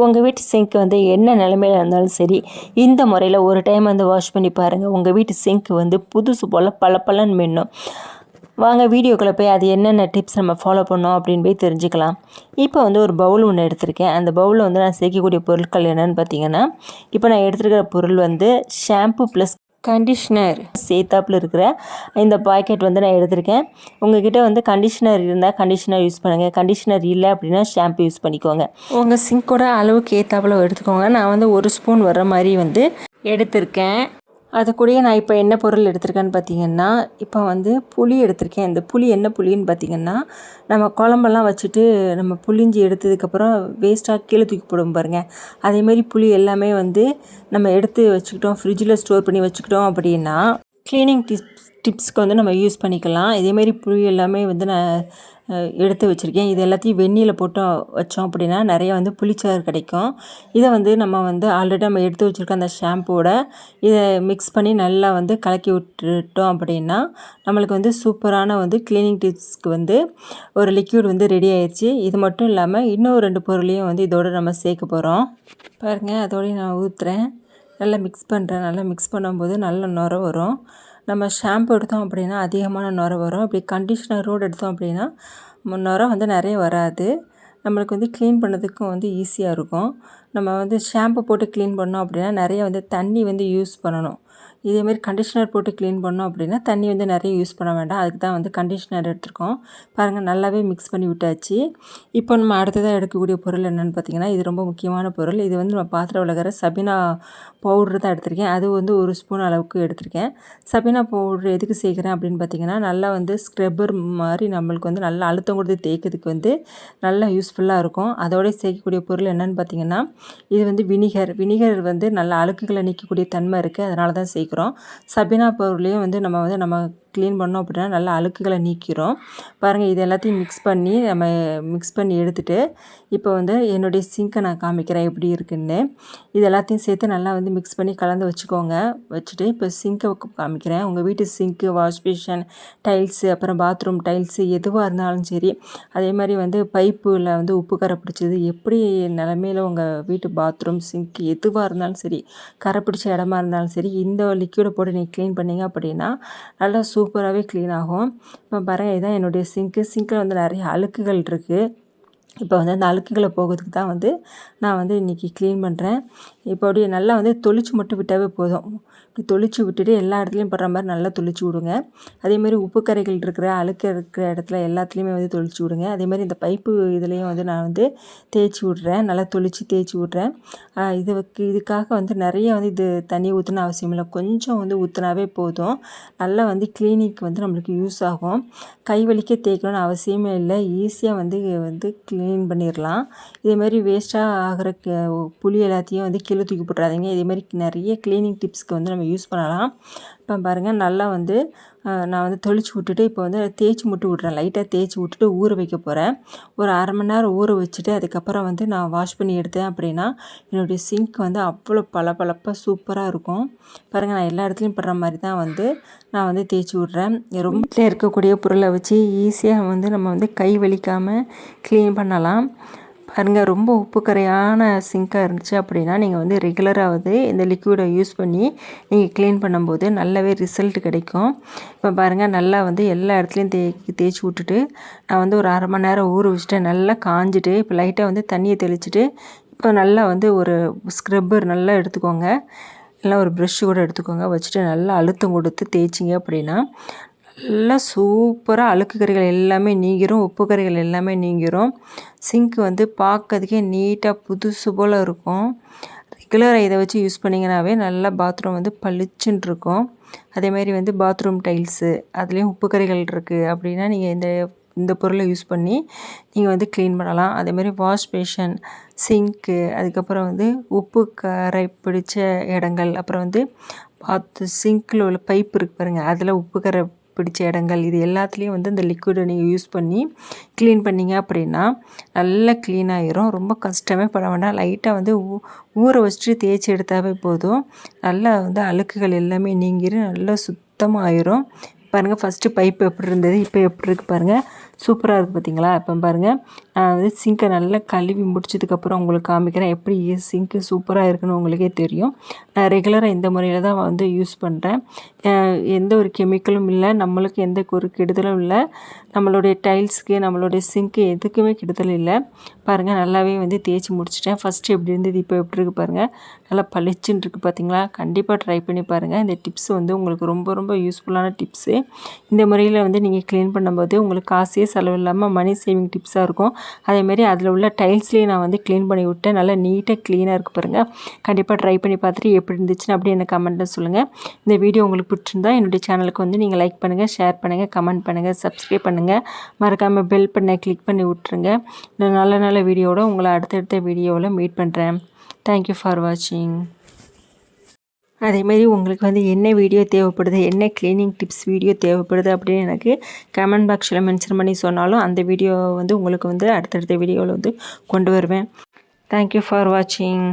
உங்கள் வீட்டு சிங்க் வந்து என்ன நிலைமையில் இருந்தாலும் சரி, இந்த முறையில் ஒரு டைம் வந்து வாஷ் பண்ணி பாருங்கள். உங்கள் வீட்டு சிங்க் வந்து புதுசு போல் பளபளன்னு மின்னும். வாங்க வீடியோக்குள்ளே போய் அது என்னென்ன டிப்ஸ் நம்ம ஃபாலோ பண்ணோம் அப்படின்னு போய் தெரிஞ்சுக்கலாம். இப்போ வந்து ஒரு பவுல் ஒன்று எடுத்திருக்கேன். அந்த பவுலில் வந்து நான் சேர்க்கக்கூடிய பொருட்கள் என்னென்னு பார்த்தீங்கன்னா, இப்போ நான் எடுத்துருக்கிற பொருள் வந்து ஷாம்பு ப்ளஸ் கண்டிஷ்னர் சேர்த்தாப்பில் இருக்கிற இந்த பாக்கெட் வந்து நான் எடுத்திருக்கேன். உங்கள்கிட்ட வந்து கண்டிஷ்னர் இருந்தால் கண்டிஷ்னர் யூஸ் பண்ணுங்கள். கண்டிஷ்னர் இல்லை அப்படின்னா ஷாம்பு யூஸ் பண்ணிக்கோங்க. உங்கள் சிங்க்கோட அளவுக்கு ஏற்றாப்புல எடுத்துக்கோங்க. நான் வந்து 1 ஸ்பூன் வர்ற மாதிரி வந்து எடுத்திருக்கேன். அது கூடயே நான் இப்போ என்ன பொருள் எடுத்திருக்கேன்னு பார்த்தீங்கன்னா, இப்போ வந்து புளி எடுத்திருக்கேன். இந்த புளி என்ன புளின்னு பார்த்தீங்கன்னா, நம்ம குழம்பெல்லாம் வச்சுட்டு நம்ம புளிஞ்சி எடுத்ததுக்கப்புறம் வேஸ்ட்டாக கீழே தூக்கி போடுவோம் பாருங்கள். அதேமாதிரி புளி எல்லாமே வந்து நம்ம எடுத்து வச்சுக்கிட்டோம், ஃப்ரிட்ஜில் ஸ்டோர் பண்ணி வச்சுக்கிட்டோம் அப்படின்னா க்ளீனிங் டிப்ஸ்க்கு வந்து நம்ம யூஸ் பண்ணிக்கலாம். இதேமாரி புளி எல்லாமே வந்து நான் எடுத்து வச்சுருக்கேன். இது எல்லாத்தையும் வெந்நீரில் போட்டு வச்சோம் அப்படின்னா நிறைய வந்து புளிச்சாறு கிடைக்கும். இதை வந்து நம்ம வந்து ஆல்ரெடி நம்ம எடுத்து வச்சுருக்க அந்த ஷாம்புவோட இதை மிக்ஸ் பண்ணி நல்லா வந்து கலக்கி விட்டுட்டோம் அப்படின்னா நம்மளுக்கு வந்து சூப்பரான வந்து க்ளீனிங் டிப்ஸ்க்கு வந்து ஒரு லிக்விட் வந்து ரெடி ஆயிடுச்சு. இது மட்டும் இல்லாமல் இன்னும் 2 பொருளையும் வந்து இதோடு நம்ம சேர்க்க போகிறோம். பாருங்கள், அதோடய நான் ஊற்றுறேன், நல்லா மிக்ஸ் பண்ணுறேன். நல்லா மிக்ஸ் பண்ணும்போது நல்ல நுர வரும். நம்ம ஷாம்பு எடுத்தோம் அப்படின்னா அதிகமான நுர வரும். அப்படி கண்டிஷ்னரோடு எடுத்தோம் அப்படின்னா நுர வந்து நிறைய வராது. நம்மளுக்கு வந்து க்ளீன் பண்ணதுக்கும் வந்து ஈஸியாக இருக்கும். நம்ம வந்து ஷாம்பு போட்டு க்ளீன் பண்ணோம் அப்படின்னா நிறைய வந்து தண்ணி வந்து யூஸ் பண்ணணும். இதேமாரி கண்டிஷ்னர் போட்டு க்ளீன் பண்ணோம் அப்படின்னா தண்ணி வந்து நிறைய யூஸ் பண்ண வேண்டாம். அதுக்கு தான் வந்து கண்டிஷ்னர் எடுத்துருக்கோம். பாருங்கள், நல்லாவே மிக்ஸ் பண்ணி விட்டாச்சு. இப்போ நம்ம அடுத்ததாக எடுக்கக்கூடிய பொருள் என்னென்னு பார்த்தீங்கன்னா, இது ரொம்ப முக்கியமான பொருள். இது வந்து நம்ம பாத்திரம் விளக்குற சபினா பவுட்ரு தான் எடுத்திருக்கேன். அது வந்து 1 ஸ்பூன் அளவுக்கு எடுத்திருக்கேன். சபினா பவுட்ரு எதுக்கு சேர்க்குறேன் அப்படின்னு பார்த்தீங்கன்னா, நல்லா வந்து ஸ்க்ரப்பர் மாதிரி நம்மளுக்கு வந்து நல்லா அழுத்தம் கொடுத்து தேய்க்கிறதுக்கு வந்து நல்லா யூஸ்ஃபுல்லாக இருக்கும். அதோட சேர்க்கக்கூடிய பொருள் என்னென்னு பார்த்தீங்கன்னா, இது வந்து வினிகர் வந்து நல்ல அழுக்குகளை நீக்கக்கூடிய தன்மை இருக்குது. அதனால தான் சேர்க்குறோம். சபினா பவுடர்லேயும் வந்து நம்ம க்ளீன் பண்ணோம் அப்படின்னா நல்லா அழுக்குகளை நீக்கிறோம். பாருங்கள், இது எல்லாத்தையும் மிக்ஸ் பண்ணி எடுத்துகிட்டு இப்போ வந்து என்னுடைய சிங்க்கை நான் காமிக்கிறேன் எப்படி இருக்குன்னு. இது எல்லாத்தையும் சேர்த்து நல்லா வந்து மிக்ஸ் பண்ணி கலந்து வச்சுட்டு இப்போ சிங்க்கை காமிக்கிறேன். உங்கள் வீட்டு சிங்க்கு, வாஷ் பேஷன் டைல்ஸு, அப்புறம் பாத்ரூம் டைல்ஸு எதுவாக இருந்தாலும் சரி, அதே மாதிரி வந்து பைப்பில் வந்து உப்பு கரை பிடிச்சது, எப்படி நிலமையில் உங்கள் வீட்டு பாத்ரூம் சிங்க்கு எதுவாக இருந்தாலும் சரி, கரை பிடிச்ச இடமா இருந்தாலும் சரி, இந்த லிக்விடை போட்டு நீங்கள் க்ளீன் பண்ணிங்க அப்படின்னா நல்லா சூப்பராகவே க்ளீன் ஆகும். இப்போ பாருங்கள், இதுதான் என்னுடைய சிங்க்கில் வந்து நிறைய அழுக்குகள் இருக்குது. இப்போ வந்து அந்த அழுக்குகளை போகிறதுக்கு தான் வந்து நான் வந்து இன்றைக்கி க்ளீன் பண்ணுறேன். இப்போ அப்படியே நல்லா வந்து தொளிச்சு மட்டும் விட்டாவே போதும். இப்படி தொளிச்சு விட்டுட்டு எல்லா இடத்துலையும் படுற மாதிரி நல்லா தொளிச்சு விடுங்க. அதேமாதிரி உப்பு கரைகள் இருக்கிற அழுக்கு இருக்கிற இடத்துல எல்லாத்துலேயுமே வந்து தொளிச்சு விடுங்க. அதேமாதிரி இந்த பைப்பு இதுலேயும் வந்து நான் வந்து தேய்ச்சி விட்றேன், நல்லா தொளிச்சு தேய்ச்சி விட்றேன். இதுக்காக வந்து நிறைய வந்து இது தண்ணி ஊற்றின அவசியம் இல்லை, கொஞ்சம் வந்து ஊற்றினாவே போதும். நல்லா வந்து கிளீனிக்கு வந்து நம்மளுக்கு யூஸ் ஆகும். கை வலிக்க தேய்க்கணும்னு அவசியமே இல்லை, ஈஸியாக வந்து க்ளீன் பண்ணிடலாம். இதேமாதிரி வேஸ்ட்டாக ஆகிற புளி எல்லாத்தையும் வந்து கீழே தூக்கி போட்டுறாதீங்க. இதேமாதிரி நிறைய க்ளீனிங் டிப்ஸ்க்கு வந்து நம்ம யூஸ் பண்ணலாம். இப்போ பாருங்கள், நல்லா வந்து நான் வந்து தொளிச்சு விட்டுட்டு இப்போ வந்து தேய்ச்சி மட்டும் விட்றேன். லைட்டாக தேய்ச்சி விட்டுட்டு ஊற வைக்க போகிறேன். ஒரு 1/2 மணி நேரம் ஊற வச்சுட்டு அதுக்கப்புறம் வந்து நான் வாஷ் பண்ணி எடுத்தேன் அப்படின்னா என்னுடைய சிங்க் வந்து அவ்வளோ பளபளப்பாக சூப்பராக இருக்கும். பாருங்கள், நான் எல்லா இடத்துலையும் படுற மாதிரி தான் வந்து நான் வந்து தேய்ச்சி விட்றேன். ரொம்ப வீட்டில் இருக்கக்கூடிய பொருளை வச்சு ஈஸியாக வந்து நம்ம வந்து கை வலிக்காமல் க்ளீன் பண்ணலாம். பாருங்கள், ரொம்ப உப்பு கரையான சிங்காக இருந்துச்சு அப்படின்னா நீங்கள் வந்து ரெகுலராக வந்து இந்த லிக்விடை யூஸ் பண்ணி நீங்கள் க்ளீன் பண்ணும்போது நல்லாவே ரிசல்ட் கிடைக்கும். இப்போ பாருங்கள், நல்லா வந்து எல்லா இடத்துலையும் தேய்ச்சி விட்டுட்டு நான் வந்து ஒரு 1/2 மணி நேரம் ஊற வச்சுட்டு நல்லா காஞ்சிட்டு இப்போ லைட்டாக வந்து தண்ணியை தெளிச்சுட்டு இப்போ நல்லா வந்து ஒரு ஸ்க்ரப்பர் நல்லா எடுத்துக்கோங்க, நல்லா ஒரு ப்ரெஷ்ஷு கூட எடுத்துக்கோங்க, வச்சுட்டு நல்லா அழுத்தம் கொடுத்து தேய்ச்சிங்க அப்படின்னா நல்லா சூப்பராக அழுக்கு கரைகள் எல்லாமே நீங்கிரும், உப்பு கரைகள் எல்லாமே நீங்கிரும். சிங்க் வந்து பார்க்கறதுக்கே நீட்டாக புதுசு போல் இருக்கும். ரெகுலராக இதை வச்சு யூஸ் பண்ணிங்கனாவே நல்லா பாத்ரூம் வந்து பளிச்சுன்னு இருக்கும். அதேமாதிரி வந்து பாத்ரூம் டைல்ஸு அதுலேயும் உப்பு கரைகள் இருக்குது அப்படின்னா நீங்கள் இந்த பொருளை யூஸ் பண்ணி நீங்கள் வந்து க்ளீன் பண்ணலாம். அதேமாதிரி வாஷ் பேஷன், சிங்க்கு, அதுக்கப்புறம் வந்து உப்பு கரை பிடிச்ச இடங்கள், அப்புறம் வந்து சிங்க்கில் உள்ள பைப் இருக்குது பாருங்கள், அதில் உப்பு கரை பிடிச்ச இடங்கள், இது எல்லாத்துலேயும் வந்து இந்த லிக்விடை நீங்கள் யூஸ் பண்ணி க்ளீன் பண்ணிங்க அப்படின்னா நல்லா க்ளீன் ஆகிரும். ரொம்ப கஷ்டமே பட வேண்டாம், லைட்டாக வந்து ஊற வச்சுட்டு தேய்ச்சி எடுத்தாவே போதும். நல்லா வந்து அழுக்குகள் எல்லாமே நீங்கிரும், நல்லா சுத்தமாக ஆயிரும். பாருங்கள், ஃபஸ்ட்டு பைப் எப்படி இருந்தது, இப்போ எப்படி இருக்குது பாருங்கள், சூப்பராக இருக்குது பார்த்தீங்களா. இப்போ பாருங்கள், நான் வந்து சிங்கை நல்லா கழுவி முடிச்சதுக்கப்புறம் உங்களுக்கு காமிக்கிறேன். எப்படி சிங்க்கு சூப்பராக இருக்குன்னு உங்களுக்கே தெரியும். நான் ரெகுலராக இந்த முறையில் தான் வந்து யூஸ் பண்ணுறேன். எந்த ஒரு கெமிக்கலும் இல்லை, நம்மளுக்கு எந்த ஒரு கெடுதலும் இல்லை, நம்மளுடைய டைல்ஸுக்கு நம்மளுடைய சிங்க்கு எதுக்குமே கெடுதல் இல்லை. பாருங்கள், நல்லாவே வந்து தேய்ச்சி முடிச்சிட்டேன். ஃபஸ்ட்டு எப்படி இருந்தது, இப்போ எப்படி இருக்குது பாருங்கள். நல்லா பளிச்சுன்னு இருக்குது பார்த்தீங்களா. கண்டிப்பாக ட்ரை பண்ணி பாருங்கள். இந்த டிப்ஸ் வந்து உங்களுக்கு ரொம்ப ரொம்ப யூஸ்ஃபுல்லான டிப்ஸு. இந்த முறையில் வந்து நீங்கள் க்ளீன் பண்ணும்போது உங்களுக்கு காசே செலவு இல்லாமல் மணி சேவிங் டிப்ஸாக இருக்கும். அதேமாரி அதில் உள்ள டைல்ஸ்லேயே நான் வந்து க்ளீன் பண்ணி விட்டேன். நல்லா நீட்டாக க்ளீனாக இருக்குது பாருங்கள். கண்டிப்பாக ட்ரை பண்ணி பார்த்துட்டு எப்படி இருந்துச்சுன்னு அப்படியே எனக்கு கமெண்ட்டில் சொல்லுங்கள். இந்த வீடியோ உங்களுக்கு பிடிச்சிருந்தா என்னுடைய சேனலுக்கு வந்து நீங்கள் லைக் பண்ணுங்கள், ஷேர் பண்ணுங்கள், கமெண்ட் பண்ணுங்கள், சப்ஸ்கிரைப் பண்ணுங்கள். மறக்காமல் பெல் பண்ண கிளிக் பண்ணி விட்ருங்க. நல்ல நல்ல வீடியோவோட உங்களை அடுத்தடுத்த வீடியோவில் மீட் பண்ணுறேன். தேங்க்யூ ஃபார் வாட்சிங். அதேமாரி உங்களுக்கு வந்து என்ன வீடியோ தேவைப்படுது, என்ன க்ளீனிங் டிப்ஸ் வீடியோ தேவைப்படுது அப்படின்னு எனக்கு கமெண்ட் பாக்ஸில் மென்ஷன் பண்ணி சொன்னாலும் அந்த வீடியோ வந்து உங்களுக்கு வந்து அடுத்தடுத்த வீடியோவில் வந்து கொண்டு வருவேன். தேங்க்யூ ஃபார் வாட்சிங்.